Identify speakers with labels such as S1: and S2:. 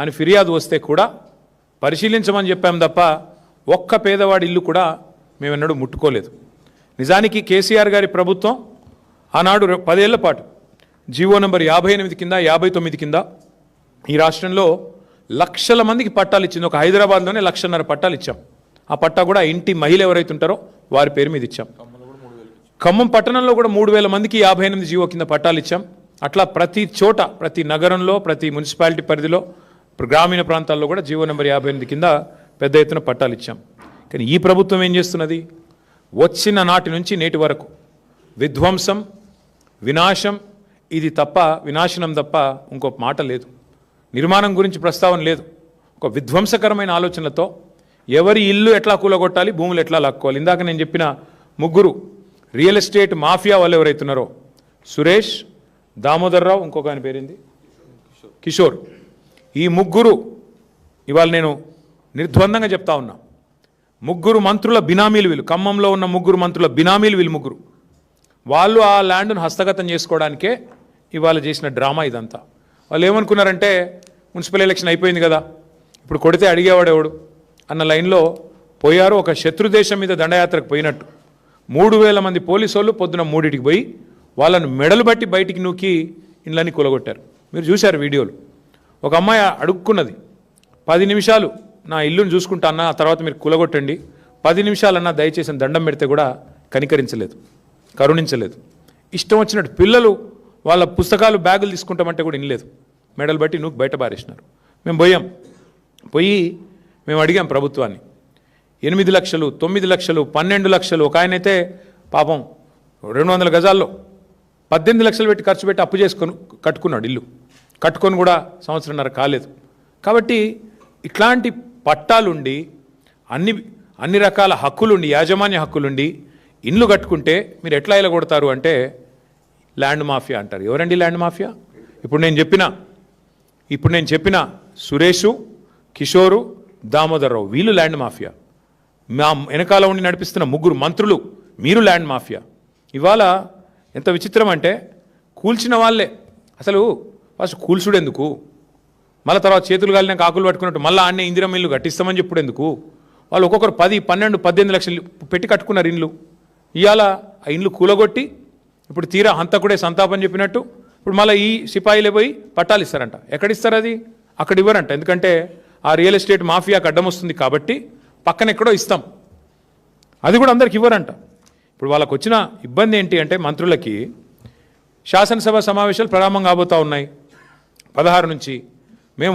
S1: అని ఫిర్యాదు వస్తే కూడా పరిశీలించమని చెప్పాం తప్ప ఒక్క పేదవాడి ఇల్లు కూడా మేమెన్నడూ ముట్టుకోలేదు. నిజానికి కేసీఆర్ గారి ప్రభుత్వం ఆనాడు 10 ఏళ్ల పాటు జీవో నంబర్ 58 కింద 59 కింద ఈ రాష్ట్రంలో లక్షల మందికి పట్టాలు ఇచ్చింది. ఒక హైదరాబాద్లోనే 1,50,000 పట్టాలు ఇచ్చాం. ఆ పట్టా కూడా ఇంటి మహిళ ఎవరైతే ఉంటారో వారి పేరు మీద ఇచ్చాం. ఖమ్మం పట్టణంలో కూడా 3,000 మందికి 58 జీవో కింద పట్టాలు ఇచ్చాం. అట్లా ప్రతి చోట, ప్రతి నగరంలో, ప్రతి మున్సిపాలిటీ పరిధిలో, గ్రామీణ ప్రాంతాల్లో కూడా జీవో నెంబర్ 58 కింద పెద్ద ఎత్తున పట్టాలు ఇచ్చాం. కానీ ఈ ప్రభుత్వం ఏం చేస్తున్నది? వచ్చిన నాటి నుంచి నేటి వరకు విధ్వంసం, వినాశం, ఇది తప్ప, వినాశనం తప్ప ఇంకో మాట లేదు. నిర్మాణం గురించి ప్రస్తావన లేదు. ఒక విధ్వంసకరమైన ఆలోచనలతో ఎవరి ఇల్లు ఎట్లా కూలగొట్టాలి, భూములు ఎట్లా లాక్కోవాలి. ఇందాక నేను చెప్పిన ముగ్గురు రియల్ ఎస్టేట్ మాఫియా వాళ్ళు ఎవరైతున్నారో, సురేష్, దామోదర్ రావు, ఇంకొక ఆయన పేరింది కిషోర్, ఈ ముగ్గురు ఇవాళ నేను నిర్ద్వందంగా చెప్తా ఉన్నా, ముగ్గురు మంత్రుల బినామీలు వీళ్ళు. ఖమ్మంలో ఉన్న ముగ్గురు మంత్రుల బినామీలు వీళ్ళు ముగ్గురు. వాళ్ళు ఆ ల్యాండ్ను హస్తగతం చేసుకోవడానికే ఇవాళ చేసిన డ్రామా ఇదంతా. వాళ్ళు ఏమనుకున్నారంటే మున్సిపల్ ఎలక్షన్ అయిపోయింది కదా, ఇప్పుడు కొడితే అడిగేవాడెవడు అన్న లైన్లో పోయారు. ఒక శత్రుదేశం మీద దండయాత్రకు పోయినట్టు 3,000 మంది పోలీసు వాళ్ళు పొద్దున 3టికి పోయి వాళ్ళను మెడలు బట్టి బయటికి నూకి ఇండ్లన్నీ కూలగొట్టారు. మీరు చూశారు వీడియోలు. ఒక అమ్మాయి అడుక్కున్నది, 10 నిమిషాలు నా ఇల్లును చూసుకుంటా అన్న, ఆ తర్వాత మీరు కూలగొట్టండి, 10 నిమిషాలన్నా దయచేసి దండం పెడితే కూడా కనికరించలేదు, కరుణించలేదు. ఇష్టం వచ్చినట్టు పిల్లలు వాళ్ళ పుస్తకాలు, బ్యాగులు తీసుకుంటామంటే కూడా ఇనలేదు, మెడలు బట్టి నూకి బయట బారేసినారు. మేము పోయి మేము అడిగాం ప్రభుత్వాన్ని. 8 లక్షలు, 9 లక్షలు, 12 లక్షలు, ఒక ఆయనైతే పాపం 200 గజాల్లో 18 లక్షలు పెట్టి ఖర్చు పెట్టి అప్పు చేసుకొని కట్టుకున్నాడు ఇల్లు. కట్టుకొని కూడా సంవత్సరంన్నర కాలేదు. కాబట్టి ఇట్లాంటి పట్టాలుండి అన్ని రకాల హక్కులుండి, యాజమాన్య హక్కులుండి ఇండ్లు కట్టుకుంటే మీరు ఎట్లా ఇలా కొడతారు అంటే ల్యాండ్ మాఫియా అంటారు. ఎవరండి ల్యాండ్ మాఫియా? ఇప్పుడు నేను చెప్పిన సురేషు, కిషోరు, దామోదర్ రావు వీళ్ళు ల్యాండ్ మాఫియా. మా వెనకాల ఉండి నడిపిస్తున్న ముగ్గురు మంత్రులు మీరు ల్యాండ్ మాఫియా. ఇవాళ ఎంత విచిత్రం అంటే కూల్చిన వాళ్ళే అసలు ఫస్ట్ కూల్చుడు ఎందుకు, మళ్ళీ తర్వాత చేతులు గాలినాక ఆకులు పట్టుకున్నట్టు మళ్ళీ ఆన్నే ఇందిరమ్మ ఇల్లు కట్టిస్తామని చెప్పుడు ఎందుకు? వాళ్ళు ఒక్కొక్కరు 10, 12, 18 లక్షలు పెట్టి కట్టుకున్నారు ఇండ్లు. ఇవాళ ఆ ఇండ్లు కూలగొట్టి ఇప్పుడు తీరా హంతకుడే సంతాపం చెప్పినట్టు ఇప్పుడు మళ్ళీ ఈ సిపాయిలే పోయి పట్టాలు ఇస్తారంట. ఎక్కడిస్తారు అది? అక్కడ ఇవ్వరంట. ఎందుకంటే ఆ రియల్ ఎస్టేట్ మాఫియాకి అడ్డం వస్తుంది కాబట్టి పక్కన ఎక్కడో ఇస్తాం, అది కూడా అందరికి ఇవ్వరంట. ఇప్పుడు వాళ్ళకు వచ్చిన ఇబ్బంది ఏంటి అంటే మంత్రులకి శాసనసభ సమావేశాలు ప్రారంభం కాబోతూ ఉన్నాయి 16 నుంచి. మేము